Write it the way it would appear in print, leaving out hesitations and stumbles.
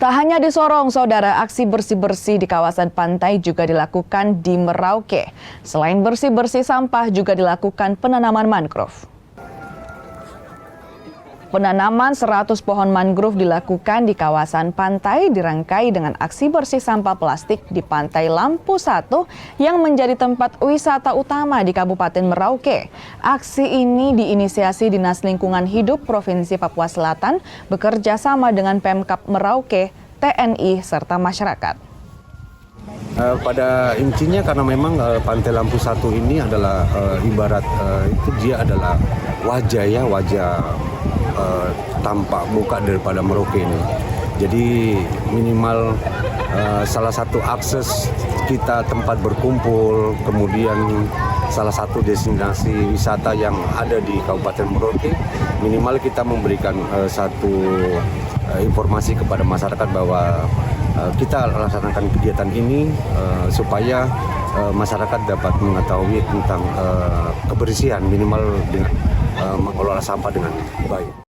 Tak hanya di Sorong, saudara, aksi bersih-bersih di kawasan pantai juga dilakukan di Merauke. Selain bersih-bersih sampah, juga dilakukan penanaman mangrove. Penanaman 100 pohon mangrove dilakukan di kawasan pantai dirangkai dengan aksi bersih sampah plastik di Pantai Lampu 1 yang menjadi tempat wisata utama di Kabupaten Merauke. Aksi ini diinisiasi Dinas Lingkungan Hidup Provinsi Papua Selatan bekerja sama dengan Pemkab Merauke, TNI, serta masyarakat. Pada intinya karena memang Pantai Lampu 1 ini adalah ibarat itu dia adalah wajah tampak muka daripada Merauke ini. Jadi minimal salah satu akses kita tempat berkumpul, kemudian salah satu destinasi wisata yang ada di Kabupaten Merauke, minimal kita memberikan satu informasi kepada masyarakat bahwa kita laksanakan kegiatan ini supaya masyarakat dapat mengetahui tentang kebersihan minimal dengan mengelola sampah dengan baik.